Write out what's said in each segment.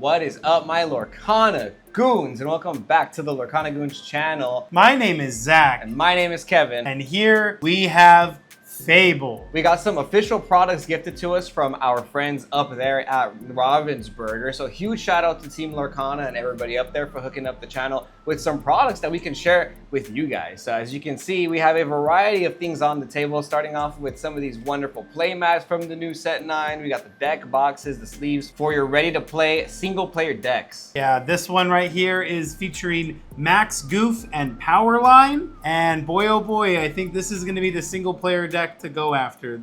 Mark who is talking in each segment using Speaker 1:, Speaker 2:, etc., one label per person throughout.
Speaker 1: What is up, my Lorcana Goons? And welcome back to the Lorcana Goons channel.
Speaker 2: My name is Zach.
Speaker 1: And my name is Kevin.
Speaker 2: And here we have Fabled.
Speaker 1: We got some official products gifted to us from our friends up there at Ravensburger. So huge shout out to Team Lorcana and everybody up there for hooking up the channel with some products that we can share with you guys. So as you can see, we have a variety of things on the table, starting off with some of these wonderful play mats from the new set 9. We got the deck boxes, the sleeves for your ready to play single player decks.
Speaker 2: Yeah, this one right here is featuring Max Goof and Powerline. And boy, oh boy, I think this is going to be the single player deck to go after.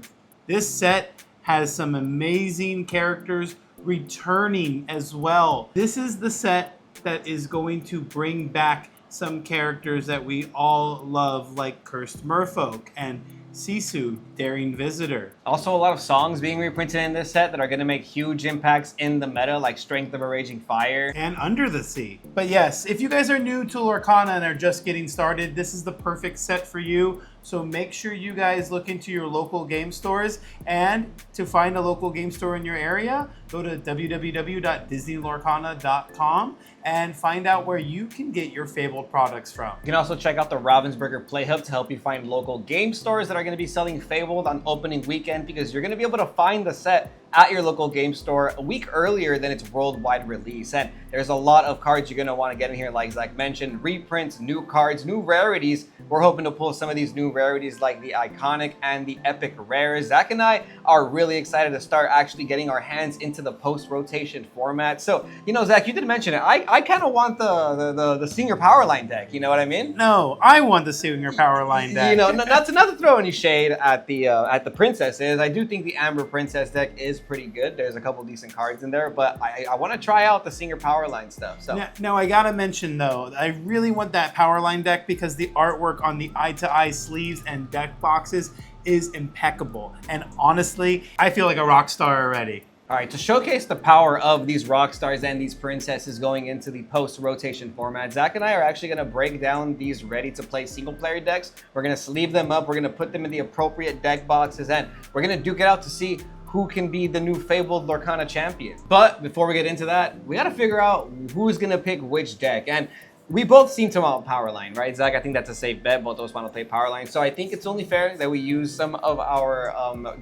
Speaker 2: This set has some amazing characters returning as well. This is the set that is going to bring back some characters that we all love, like Cursed Merfolk and Sisu, Daring Visitor.
Speaker 1: Also, a lot of songs being reprinted in this set that are going to make huge impacts in the meta, like Strength of a Raging Fire.
Speaker 2: And Under the Sea. But yes, if you guys are new to Lorcana and are just getting started, this is the perfect set for you. So make sure you guys look into your local game stores. And to find a local game store in your area, go to www.disneylorcana.com and find out where you can get your Fabled products from.
Speaker 1: You can also check out the Ravensburger Play Hub to help you find local game stores that are going to be selling Fabled on opening weekend, because you're going to be able to find the set at your local game store a week earlier than its worldwide release. And there's a lot of cards you're going to want to get in here, like Zach mentioned, reprints, new cards, new rarities. We're hoping to pull some of these new rarities like the iconic and the epic rares. Zach and I are really excited to start actually getting our hands into the post-rotation format. So, you know, Zach, you did mention it. I kind of want the Senior Powerline deck, you know what I mean?
Speaker 2: No, I want the Senior Powerline deck.
Speaker 1: You know, not to throw any shade at the princesses. I do think the Amber Princess deck is pretty good. There's a couple decent cards in there, but I want to try out the Senior Powerline stuff. So
Speaker 2: now I gotta mention though, I really want that Powerline deck because the artwork on the eye-to-eye sleeves and deck boxes is impeccable. And honestly, I feel like a rock star already.
Speaker 1: All right, to showcase the power of these rock stars and these princesses going into the post-rotation format, Zach and I are actually going to break down these ready-to-play single-player decks. We're going to sleeve them up, we're going to put them in the appropriate deck boxes, and we're going to duke it out to see who can be the new Fabled Lorcana champion. But before we get into that, we got to figure out who's going to pick which deck. And we both seem to want Powerline, right, Zach? I think that's a safe bet. Both of us want to play Powerline. So I think it's only fair that we use some of our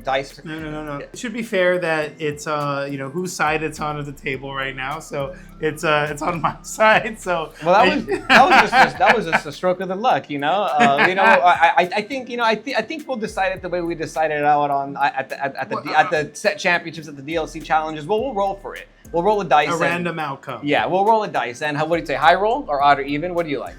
Speaker 1: dice.
Speaker 2: No. It should be fair that it's, you know, whose side it's on at the table right now. So it's on my side. So
Speaker 1: well, that was just a stroke of the luck, you know. I think we'll decide it the way we decided it out on at the set championships, at the DLC challenges. Well, we'll roll for it. We'll roll a dice.
Speaker 2: A random outcome.
Speaker 1: Yeah, we'll roll a dice. And what do you say, high roll or odd or even? What do you like?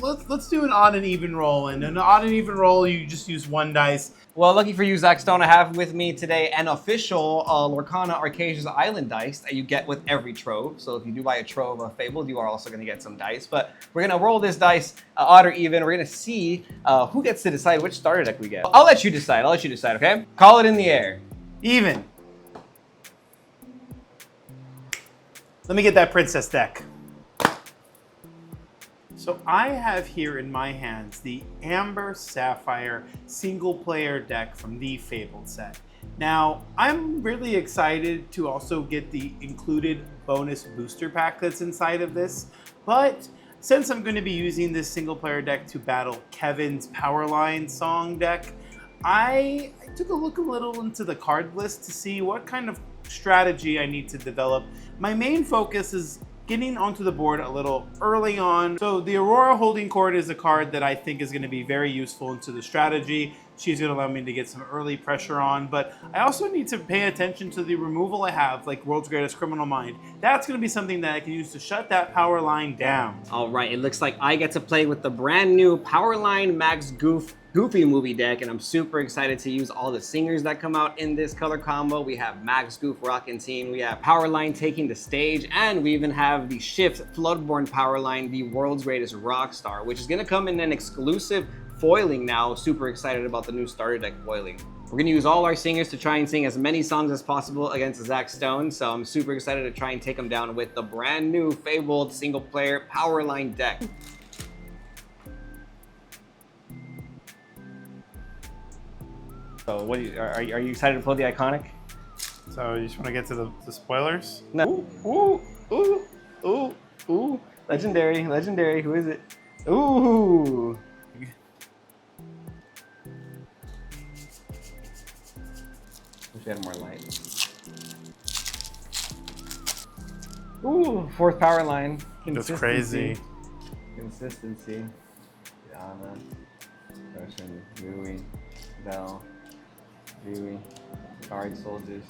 Speaker 2: Let's do an odd and even roll. And an odd and even roll, you just use one dice.
Speaker 1: Well, lucky for you, Zach Stone, I have with me today an official Lorcana Arcasia's Island dice that you get with every trove. So if you do buy a trove of Fabled, you are also going to get some dice. But we're going to roll this dice, odd or even. We're going to see who gets to decide which starter deck we get. I'll let you decide, okay? Call it in the air.
Speaker 2: Even. Let me get that princess deck. So I have here in my hands the Amber Sapphire single player deck from the Fabled set. Now, I'm really excited to also get the included bonus booster pack that's inside of this, but since I'm going to be using this single player deck to battle Kevin's Powerline song deck, I took a little into the card list to see what kind of strategy I need to develop. My main focus is getting onto the board a little early on. So the Aurora Holding Court is a card that I think is going to be very useful into the strategy. She's going to allow me to get some early pressure on, but I also need to pay attention to the removal I have, like World's Greatest Criminal Mind. That's going to be something that I can use to shut that power line down.
Speaker 1: All right, it looks like I get to play with the brand new Powerline Max Goofy movie deck, and I'm super excited to use all the singers that come out in this color combo. We have Max Goof rocking team, we have Powerline taking the stage, and we even have the Shift Floodborn Powerline, the world's greatest rock star, which is going to come in an exclusive foiling now. Super excited about the new starter deck foiling. We're going to use all our singers to try and sing as many songs as possible against Zach Stone, so I'm super excited to try and take him down with the brand new Fabled single player Powerline deck. So what are you excited to pull the iconic?
Speaker 2: So you just want to get to the spoilers?
Speaker 1: No. Ooh. Ooh, ooh, ooh. Legendary, legendary. Who is it? Ooh. Wish we had more light. Ooh, fourth power line.
Speaker 2: That's crazy.
Speaker 1: Consistency. Yana, Russian, Rui, Bell, Rui, Guard Soldiers,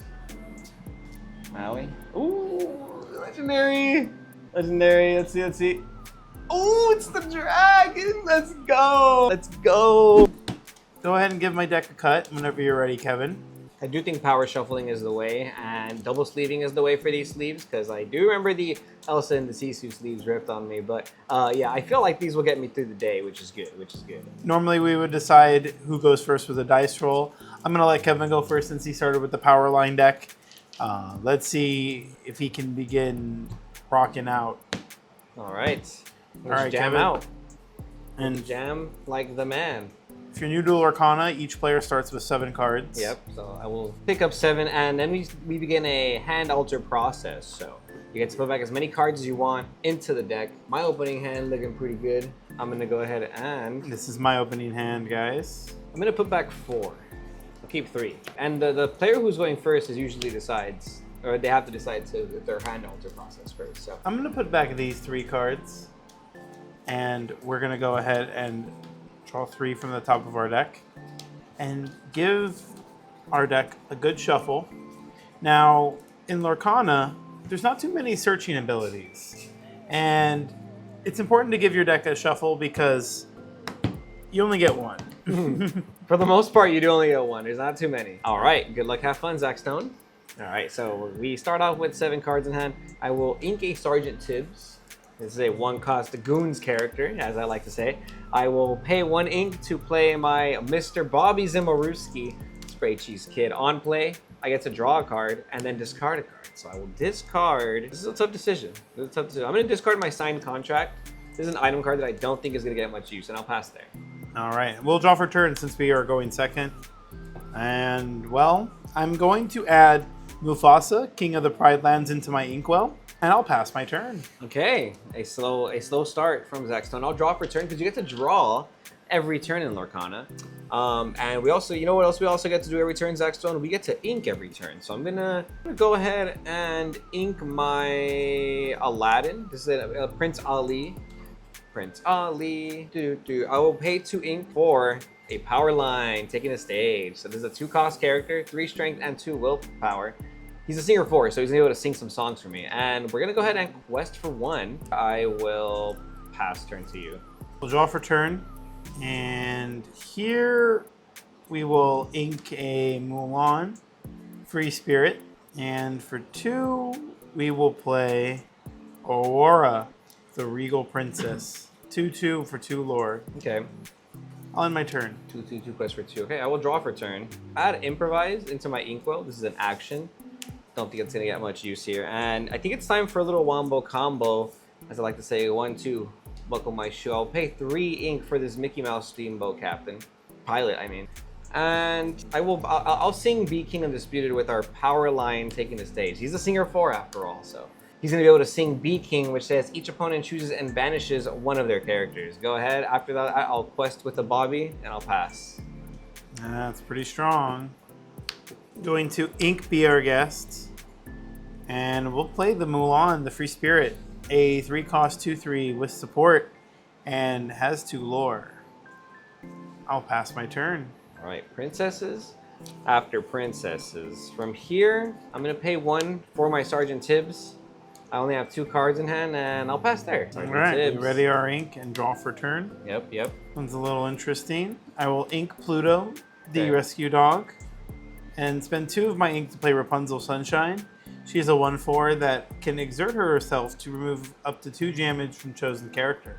Speaker 1: Maui. Ooh, legendary! Legendary, let's see, let's see. Ooh, it's the dragon! Let's go! Let's go!
Speaker 2: Go ahead and give my deck a cut whenever you're ready, Kevin.
Speaker 1: I do think power shuffling is the way, and double sleeving is the way for these sleeves, because I do remember the Elsa and the Sisu sleeves ripped on me, but yeah, I feel like these will get me through the day, which is good,
Speaker 2: Normally we would decide who goes first with a dice roll. I'm gonna let Kevin go first since he started with the power line deck. Let's see if he can begin rocking out.
Speaker 1: All right,
Speaker 2: All right,
Speaker 1: jam
Speaker 2: Kevin.
Speaker 1: out.
Speaker 2: And
Speaker 1: Jam like the man.
Speaker 2: if you're new to Lorcana, each player starts with 7 cards.
Speaker 1: Yep, so I will pick up 7, and then we begin a hand alter process. So you get to put back as many cards as you want into the deck. My opening hand looking pretty good. I'm gonna go ahead and
Speaker 2: This is my opening hand, guys.
Speaker 1: I'm gonna put back 4. I'll keep 3. And the player who's going first is usually decides, or they have to decide their hand alter process first. So
Speaker 2: I'm gonna put back these 3 cards, and we're gonna go ahead and draw 3 from the top of our deck and give our deck a good shuffle. Now, in Lorcana, there's not too many searching abilities, and it's important to give your deck a shuffle because you only get one.
Speaker 1: for the most part, you do only get 1. There's not too many. All right, good luck, have fun, Zach Stone. All right, so we start off with 7 cards in hand. I will ink a Sergeant Tibbs. This is a 1-cost Goons character, as I like to say. I will pay 1 ink to play my Mr. Bobby Zimmerowski Spray Cheese Kid. On play, I get to draw a card and then discard a card. So I will discard. This is a tough decision. I'm going to discard my signed contract. This is an item card that I don't think is going to get much use, and I'll pass there.
Speaker 2: All right, we'll draw for turn since we are going second. And, well, I'm going to add Mufasa, King of the Pride Lands, into my inkwell, and I'll pass my turn.
Speaker 1: Okay, a slow start from Zach Stone. I'll draw for turn because you get to draw every turn in Lorcana. And we also, you know what else we also get to do every turn, Zach Stone? We get to ink every turn. So I'm gonna go ahead and ink my Aladdin. This is a Prince Ali. Prince Ali. I will pay 2 ink for a power line taking the stage. So this is a 2-cost character, 3 strength and 2 willpower. He's a singer 4, so he's gonna be able to sing some songs for me. And we're gonna go ahead and quest for 1. I will pass turn to you.
Speaker 2: We'll draw for turn. And here we will ink a Mulan, Free Spirit. And for 2, we will play Aurora, the Regal Princess. 2/2 for 2 lore.
Speaker 1: Okay.
Speaker 2: I'll end my turn.
Speaker 1: 2 quest for 2. Okay, I will draw for turn. Add improvise into my inkwell. This is an action. Don't think it's gonna get much use here. And I think it's time for a little wombo combo. As I like to say, 1, 2, buckle my shoe. I'll pay 3 ink for this Mickey Mouse Steamboat Captain. Pilot, I mean. And I'll sing Be King Undisputed with our power line taking the stage. He's a singer 4 after all, so. He's gonna be able to sing Be King, which says each opponent chooses and banishes 1 of their characters. Go ahead, after that, I'll quest with the Bobby and I'll pass.
Speaker 2: That's pretty strong. Going to ink be our guest. And we'll play the Mulan, the Free Spirit. A 3-cost 2/3 with support and has 2 lore. I'll pass my turn.
Speaker 1: All right, princesses after princesses. From here, I'm gonna pay 1 for my Sergeant Tibbs. I only have 2 cards in hand, and I'll pass there.
Speaker 2: All right, we ready our ink and draw for turn.
Speaker 1: Yep.
Speaker 2: One's a little interesting. I will ink Pluto, the
Speaker 1: Okay.
Speaker 2: rescue dog, and spend 2 of my ink to play Rapunzel Sunshine. She's a 1/4 that can exert herself to remove up to 2 damage from chosen character.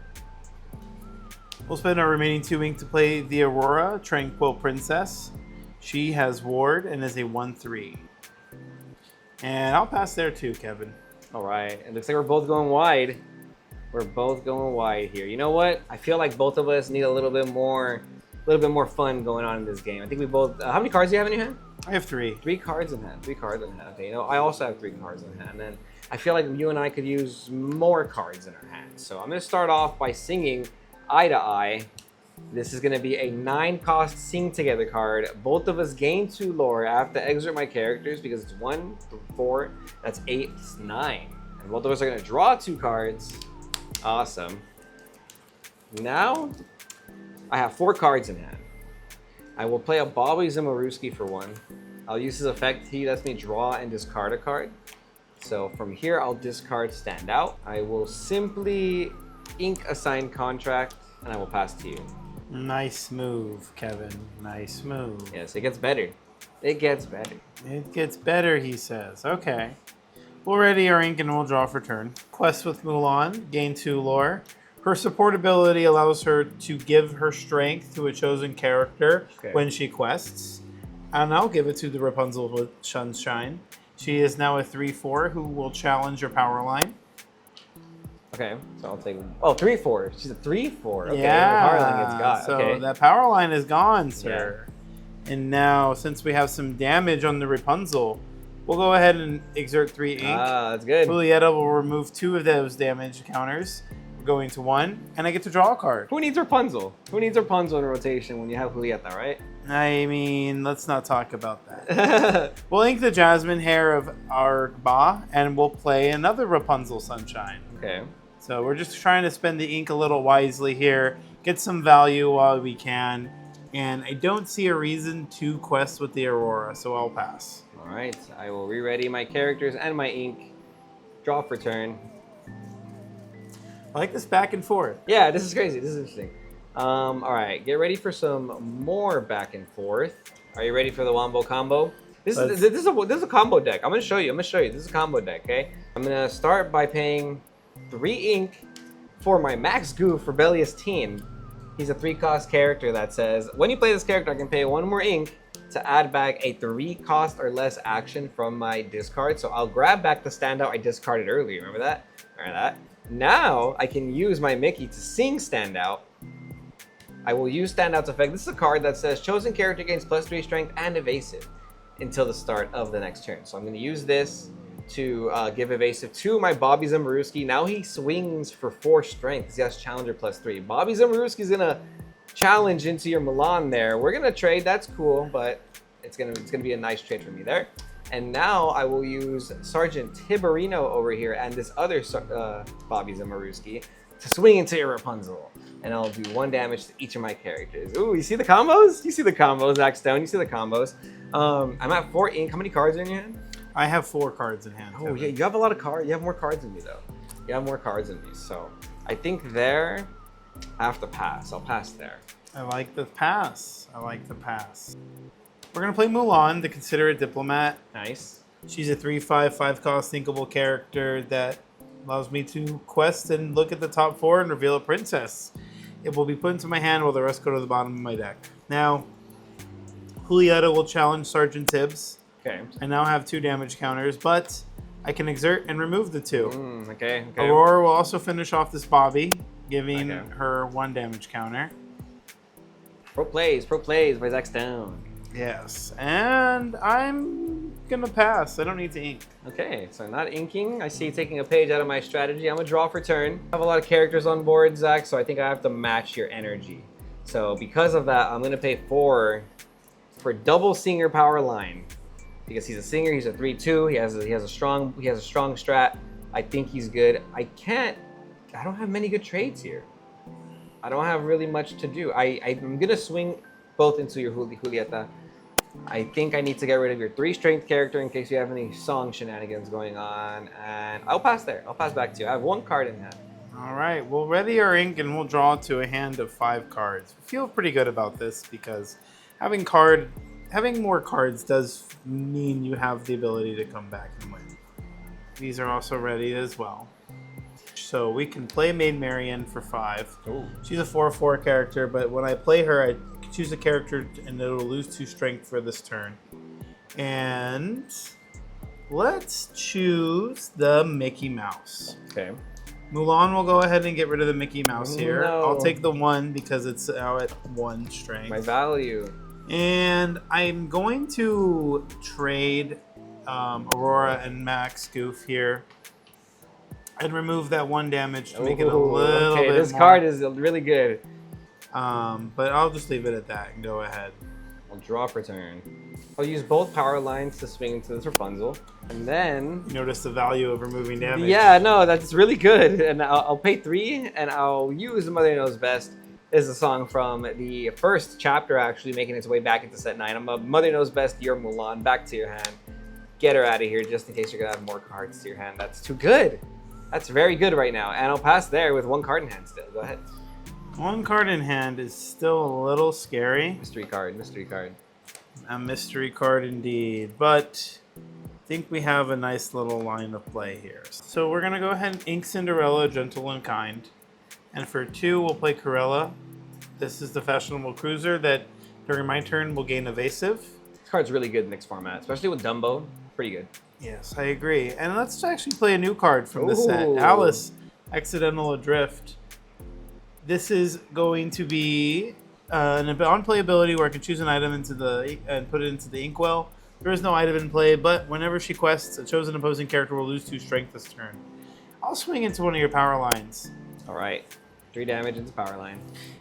Speaker 2: We'll spend our remaining 2 ink to play the Aurora, Tranquil Princess. She has ward and is a 1/3. And I'll pass there too, Kevin.
Speaker 1: All right, it looks like we're both going wide. We're both going wide here. You know what? I feel like both of us need a little bit more little bit more fun going on in this game. I think we both. How many cards do you have in your hand?
Speaker 2: I have 3.
Speaker 1: 3 cards in hand. 3 cards in hand. Okay, you know, I also have 3 cards in hand, and I feel like you and I could use more cards in our hands. So I'm gonna start off by singing Eye to Eye. This is gonna be a 9-cost Sing Together card. Both of us gain 2 lore. I have to exert my characters because it's 1, 4, that's 8, it's 9. And both of us are gonna draw 2 cards. Awesome. Now, I have 4 cards in hand. I will play a Bobby Zimmerowski for 1. I'll use his effect. He lets me draw and discard a card. So from here, I'll discard Stand Out. I will simply ink a signed contract, and I will pass to you.
Speaker 2: Nice move, Kevin. Nice move.
Speaker 1: Yes, it gets better. It gets better.
Speaker 2: It gets better, he says. Okay. We'll ready our ink and we'll draw for turn. Quest with Mulan, gain 2 lore. Her support ability allows her to give her strength to a chosen character when she quests. And I'll give it to the Rapunzel with Sunshine. She is now a 3/4 who will challenge your power line.
Speaker 1: Okay, so I'll take. Oh, 3/4. She's a 3/4. Okay,
Speaker 2: yeah,
Speaker 1: the power line gets got.
Speaker 2: So
Speaker 1: okay.
Speaker 2: that power line is gone, sir. Yeah. And now, since we have some damage on the Rapunzel, we'll go ahead and exert 3 ink.
Speaker 1: Ah, that's good.
Speaker 2: Julieta will remove 2 of those damage counters. We're going to 1, and I get to draw a card.
Speaker 1: Who needs Rapunzel? Who needs Rapunzel in rotation when you have Julieta, right?
Speaker 2: I mean, let's not talk about that. We'll ink the Jasmine hair of Argba, and we'll play another Rapunzel Sunshine.
Speaker 1: Okay.
Speaker 2: So we're just trying to spend the ink a little wisely here, get some value while we can, and I don't see a reason to quest with the Aurora, so I'll pass.
Speaker 1: All right, I will re-ready my characters and my ink. Draw for turn.
Speaker 2: I like this back and forth.
Speaker 1: Yeah, this is crazy. This is interesting. All right, get ready for some more back and forth. Are you ready for the Wombo combo? This is a combo deck. I'm gonna show you. This is a combo deck. Okay. I'm gonna start by paying 3 ink for my Max Goof Rebellious Teen. He's a 3-cost character that says when you play this character, I can pay 1 more ink to add back a 3-cost or less action from my discard. So I'll grab back the Standout I discarded earlier. Remember that? Remember that? Now I can use my Mickey to sing Standout. I will use Standout's effect. This is a card that says chosen character gains +3 strength and evasive until the start of the next turn. So I'm going to use this to give evasive to my Bobby Zimmerowski. Now he swings for 4 strength. He has challenger +3. Bobby Zimmerowski's going to challenge into your Milan there. We're going to trade. That's cool, but it's gonna be a nice trade for me there. And now I will use Sergeant Tiberino over here and this other Bobby Zimmerowski to swing into your Rapunzel. And I'll do 1 damage to each of my characters. Ooh, you see the combos? You see the combos, Zach Stone. You see the combos. I'm at 4 ink. How many cards are in your hand?
Speaker 2: I have 4 cards in hand.
Speaker 1: Oh, yeah, you have a lot of cards. You have more cards than me, though. You have more cards than me. So I think there, I have to pass. I'll pass there.
Speaker 2: I like the pass. I like the pass. We're going to play Mulan, the Considerate Diplomat.
Speaker 1: Nice.
Speaker 2: She's a 3/5, 5-cost thinkable character that allows me to quest and look at the top 4 and reveal a princess. It will be put into my hand while the rest go to the bottom of my deck. Now, Julieta will challenge Sergeant Tibbs.
Speaker 1: Okay.
Speaker 2: I now have 2 damage counters, but I can exert and remove the 2.
Speaker 1: Okay.
Speaker 2: Aurora will also finish off this Bobby, giving her 1 damage counter.
Speaker 1: Pro plays by Zach Stone.
Speaker 2: Yes, and I'm gonna pass. I don't need to ink.
Speaker 1: Okay, so not inking. I see you taking a page out of my strategy. I'm gonna draw for turn. I have a lot of characters on board, Zach, so I think I have to match your energy. So because of that, I'm gonna pay 4 for double singer power line. Because he's a singer, he's a 3/2. He has a strong strat. I think he's good. I don't have many good trades here. I don't have really much to do. I'm gonna swing both into your Julieta. I think I need to get rid of your 3 strength character in case you have any song shenanigans going on. And I'll pass there. I'll pass back to you. I have 1 card in hand.
Speaker 2: All right, we'll ready our ink and we'll draw to a hand of 5 cards. I feel pretty good about this because having more cards does mean you have the ability to come back and win. These are also ready as well. So we can play Maid Marian for 5.
Speaker 1: Ooh.
Speaker 2: She's a 4/4 character, but when I play her, I choose a character and it'll lose 2 strength for this turn. And let's choose the Mickey Mouse.
Speaker 1: Okay.
Speaker 2: Mulan will go ahead and get rid of the Mickey Mouse here.
Speaker 1: No.
Speaker 2: I'll take the 1 because it's now at 1 strength.
Speaker 1: My value.
Speaker 2: And I'm going to trade Aurora and Max Goof here and remove that 1 damage to make it a little bit
Speaker 1: this
Speaker 2: more.
Speaker 1: card is really good.
Speaker 2: But I'll just leave it at that and go ahead.
Speaker 1: I'll draw for turn. I'll use both power lines to swing into this Rapunzel. And then...
Speaker 2: You notice the value of removing damage.
Speaker 1: Yeah, no, that's really good. And I'll pay 3, and I'll use Mother Knows Best. This is a song from the first chapter, actually, making its way back into set 9. I'm a Mother Knows Best, your Mulan, back to your hand. Get her out of here, just in case you're going to have more cards to your hand. That's too good. That's very good right now. And I'll pass there with 1 card in hand still. Go ahead.
Speaker 2: 1 card in hand is still a little scary.
Speaker 1: Mystery card, mystery card.
Speaker 2: A mystery card indeed, but I think we have a nice little line of play here. So we're going to go ahead and ink Cinderella, Gentle and Kind. And for 2, we'll play Corella. This is the fashionable cruiser that during my turn will gain evasive.
Speaker 1: This card's really good in this format, especially with Dumbo. Pretty good.
Speaker 2: Yes, I agree. And let's actually play a new card from the set. Alice, Accidental Adrift. This is going to be an on-play ability where I can choose an item and put it into the inkwell. There is no item in play, but whenever she quests, a chosen opposing character will lose 2 strength this turn. I'll swing into one of your power lines.
Speaker 1: All right. 3 damage into power line.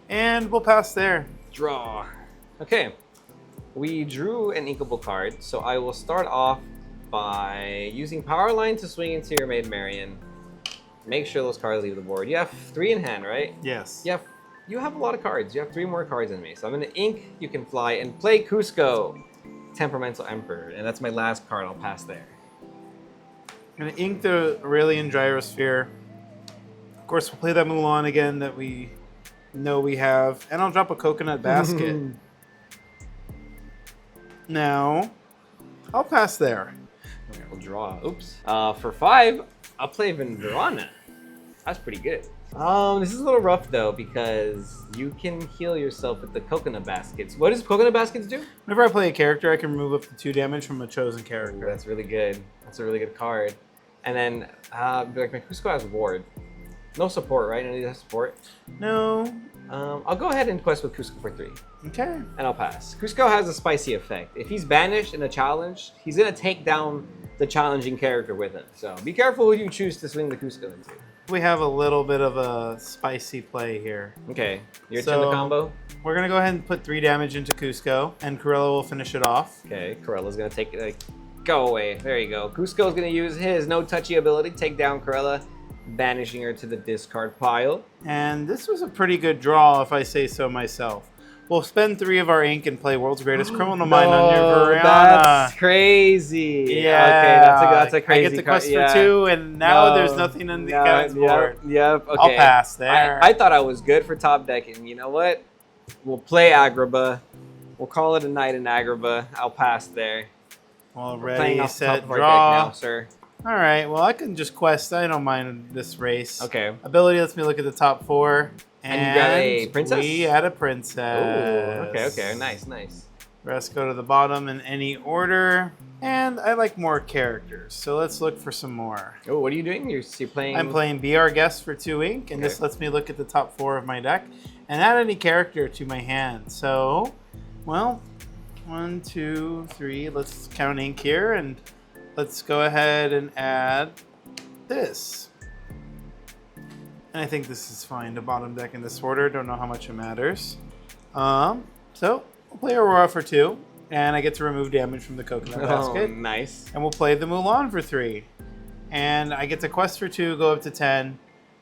Speaker 2: And we'll pass there.
Speaker 1: Draw. Okay. We drew an inkable card, so I will start off by using power line to swing into your Maid Marian. Make sure those cards leave the board. You have 3 in hand, right?
Speaker 2: Yes.
Speaker 1: You have a lot of cards. You have 3 more cards than me. So I'm going to ink, you can fly, and play Cusco, Temperamental Emperor. And that's my last card. I'll pass there.
Speaker 2: I'm going to ink the Aurelian Gyrosphere. Of course, we'll play that Mulan again that we know we have. And I'll drop a Coconut Basket. Now, I'll pass there.
Speaker 1: Okay, we'll draw. Oops. For 5, I'll play Vendrana. That's pretty good. This is a little rough though because you can heal yourself with the Coconut Baskets. What does Coconut Baskets do?
Speaker 2: Whenever I play a character, I can remove up to 2 damage from a chosen character.
Speaker 1: Ooh, that's really good. That's a really good card. And then, like my Cusco has Ward. No support, right? None of these have support.
Speaker 2: No.
Speaker 1: I'll go ahead and quest with Cusco for 3.
Speaker 2: Okay.
Speaker 1: And I'll pass. Cusco has a spicy effect. If he's banished in a challenge, he's gonna take down the challenging character with him. So be careful who you choose to swing the Cusco into.
Speaker 2: We have a little bit of a spicy play here.
Speaker 1: Okay, your turn to combo.
Speaker 2: We're gonna go ahead and put 3 damage into Cusco, and Corella will finish it off.
Speaker 1: Okay, Corella's gonna take it. Go away. There you go. Cusco's gonna use his no touchy ability, take down Corella, banishing her to the discard pile.
Speaker 2: And this was a pretty good draw, if I say so myself. We'll spend 3 of our ink and play World's Greatest Criminal Mind on your Variana.
Speaker 1: That's crazy.
Speaker 2: Yeah.
Speaker 1: Okay, that's a crazy
Speaker 2: I get the quest
Speaker 1: card.
Speaker 2: for 2, and now there's nothing on the guy's board.
Speaker 1: Yep. Okay.
Speaker 2: I'll pass there.
Speaker 1: I thought I was good for top deck, and you know what? We'll play Agrabah. We'll call it a night in Agrabah. I'll pass there.
Speaker 2: Well,
Speaker 1: Playing
Speaker 2: ready,
Speaker 1: off the top
Speaker 2: set,
Speaker 1: of our
Speaker 2: draw.
Speaker 1: deck now, sir.
Speaker 2: All right, well, I can just quest. I don't mind this race.
Speaker 1: Okay.
Speaker 2: Ability lets me look at the top 4.
Speaker 1: And you got a princess?
Speaker 2: We had a princess.
Speaker 1: Ooh, okay. Nice.
Speaker 2: Rest go to the bottom in any order. And I like more characters, so let's look for some more.
Speaker 1: Oh, what are you doing? You're playing...
Speaker 2: I'm playing Be Our Guest for 2 ink, and this lets me look at the top 4 of my deck and add any character to my hand. So, well, 1, 2, 3. Let's count ink here, and let's go ahead and add this. And I think this is fine to bottom deck in this order. Don't know how much it matters. So we'll play Aurora for 2, and I get to remove damage from the Coconut Basket.
Speaker 1: Nice.
Speaker 2: And we'll play the Mulan for 3. And I get to quest for 2, go up to 10,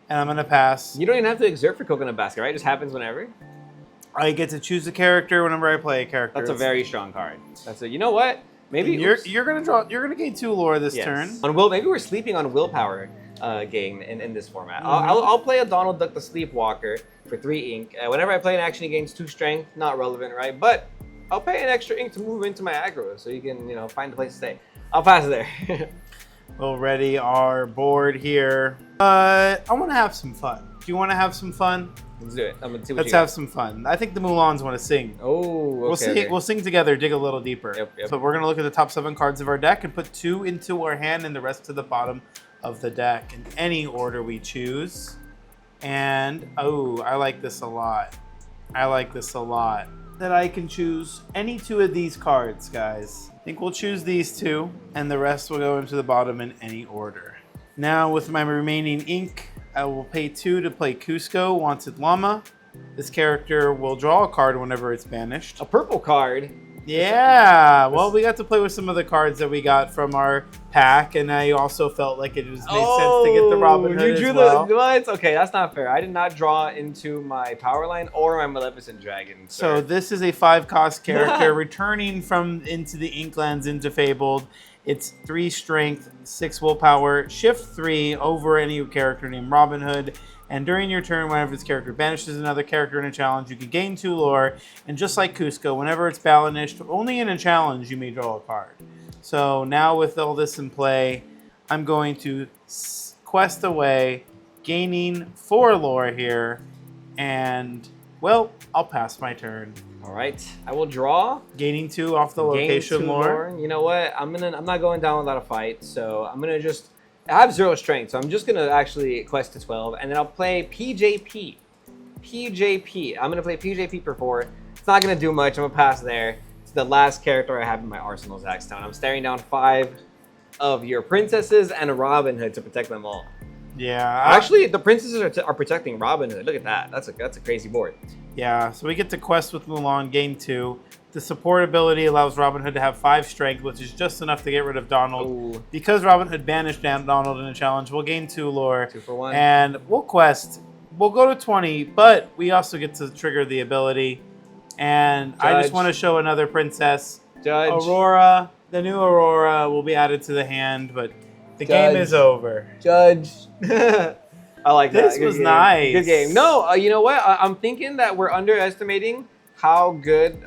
Speaker 2: and I'm gonna pass.
Speaker 1: You don't even have to exert for Coconut Basket, right? It just happens whenever.
Speaker 2: I get to choose a character whenever I play a character.
Speaker 1: That's a very strong card. That's a. You know what? Maybe
Speaker 2: you're gonna draw. You're gonna gain 2 lore this turn.
Speaker 1: On will, maybe we're sleeping on willpower gain in this format. I'll play a Donald Duck the Sleepwalker for 3 ink. Whenever I play an action, he gains 2 strength. Not relevant, right? But I'll pay an extra ink to move into my aggro, so you can find a place to stay. I'll pass it there.
Speaker 2: We'll ready our board here. I want to have some fun. Do you want to have some fun?
Speaker 1: Let's do it. I'm gonna see what
Speaker 2: Let's have some fun. I think the Mulans want to sing.
Speaker 1: Oh, okay.
Speaker 2: We'll sing together, dig a little deeper.
Speaker 1: Yep.
Speaker 2: So we're going to look at the top 7 cards of our deck and put 2 into our hand and the rest to the bottom of the deck in any order we choose. And, oh, I like this a lot. I like this a lot. That I can choose any 2 of these cards, guys. I think we'll choose these 2, and the rest will go into the bottom in any order. Now, with my remaining ink, I will pay 2 to play Cusco, Wanted Llama. This character will draw a card whenever it's banished.
Speaker 1: A purple card.
Speaker 2: Yeah, well, we got to play with some of the cards that we got from our pack, and I also felt like it was made sense to get the Robin Hood
Speaker 1: you drew
Speaker 2: as well.
Speaker 1: the what? Okay, that's not fair. I did not draw into my power line or my Maleficent Dragon.
Speaker 2: So this is a 5-cost character returning from into the Inklands into Fabled. It's 3 strength, 6 willpower, shift 3 over any character named Robin Hood. And during your turn, whenever this character banishes another character in a challenge, you can gain 2 lore. And just like Cusco, whenever it's banished, only in a challenge, you may draw a card. So now with all this in play, I'm going to quest away, gaining 4 lore here. And, well, I'll pass my turn.
Speaker 1: All right, I will draw.
Speaker 2: Gaining 2 off the location lore.
Speaker 1: You know what? I'm not going down without a fight, so I'm gonna just. I have 0 strength, so I'm just gonna actually quest to 12, and then I'll play PJP. I'm gonna play PJP for 4. It's not gonna do much. I'm gonna pass there. It's the last character I have in my arsenal, Zackstown. I'm staring down 5 of your princesses and a Robin Hood to protect them all.
Speaker 2: Yeah.
Speaker 1: Actually, the princesses are protecting Robin Hood. Look at that. That's a crazy board.
Speaker 2: Yeah. So we get to quest with Mulan, gain 2. The support ability allows Robin Hood to have 5 strength, which is just enough to get rid of Donald.
Speaker 1: Ooh.
Speaker 2: Because Robin Hood banished Donald in a challenge, we'll gain 2 lore.
Speaker 1: 2 for 1.
Speaker 2: And we'll quest. We'll go to 20, but we also get to trigger the ability. And
Speaker 1: Judge.
Speaker 2: I just want to show another princess.
Speaker 1: Judge.
Speaker 2: Aurora. The new Aurora will be added to the hand, but the game is over.
Speaker 1: Judge. I like that.
Speaker 2: This was nice.
Speaker 1: Good game. No, you know what? I'm thinking that we're underestimating how good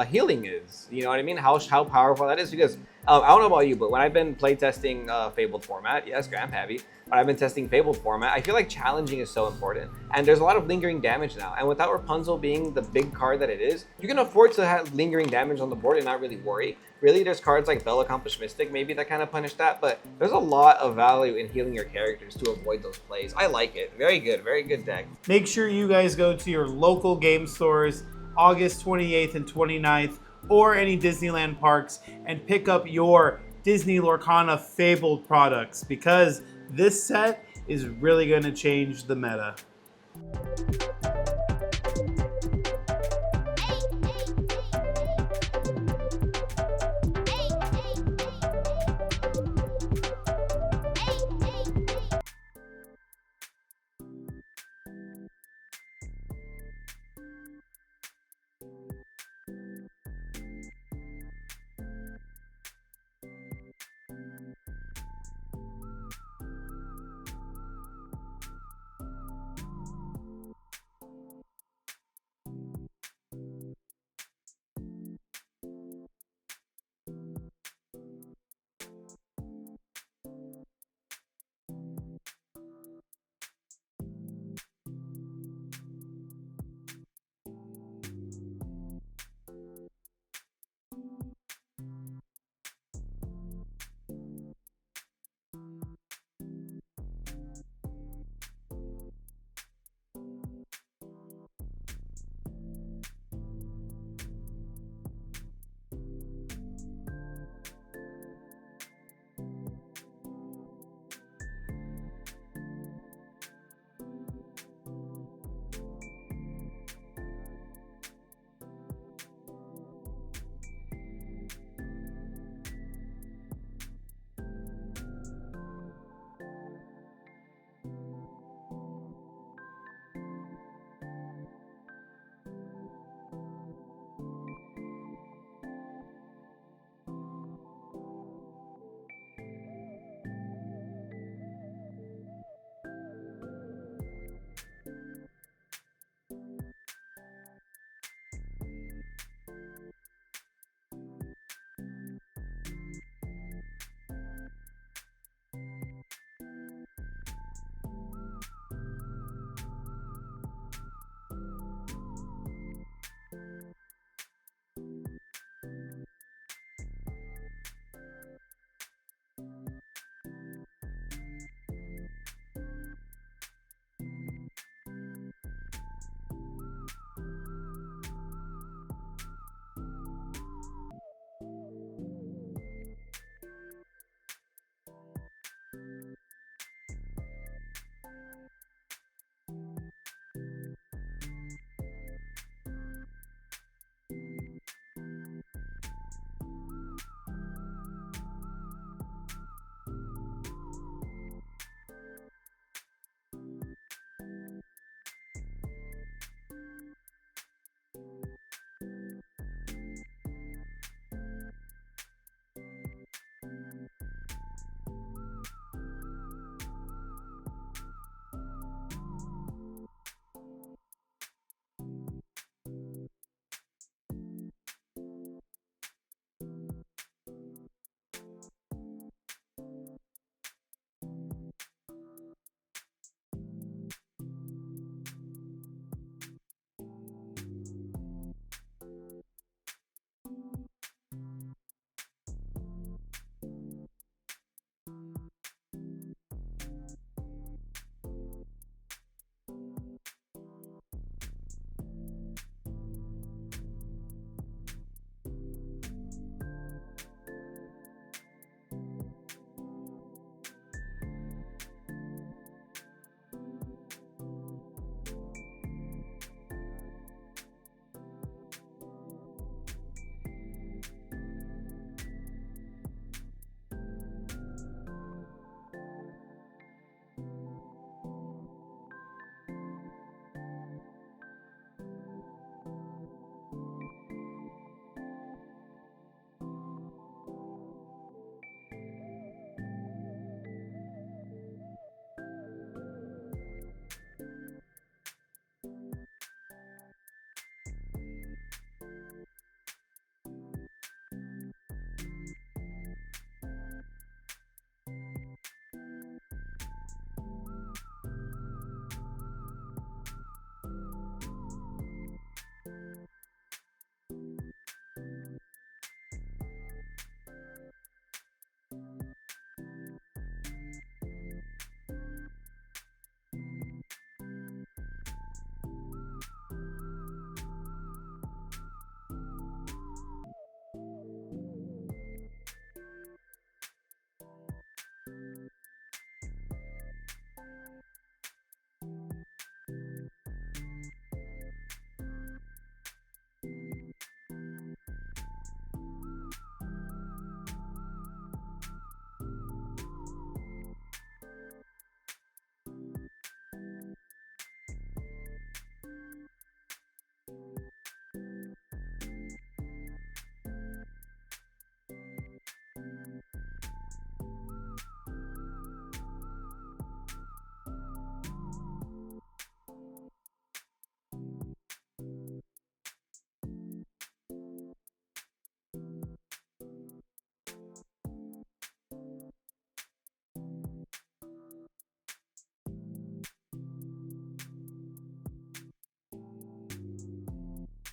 Speaker 1: healing is. You know what I mean? How powerful that is. Because I don't know about you, but when I've been playtesting Fabled format, yes, Grandpa Heavy, but I've been testing Fabled format, I feel like challenging is so important. And there's a lot of lingering damage now. And without Rapunzel being the big card that it is, you can afford to have lingering damage on the board and not really worry. Really, there's cards like Bell Accomplished Mystic maybe that kind of punish that, but there's a lot of value in healing your characters to avoid those plays. I like it. Very good deck.
Speaker 2: Make sure you guys go to your local game stores August 28th and 29th, or any Disneyland parks, and pick up your Disney Lorcana Fabled products, because this set is really going to change the meta.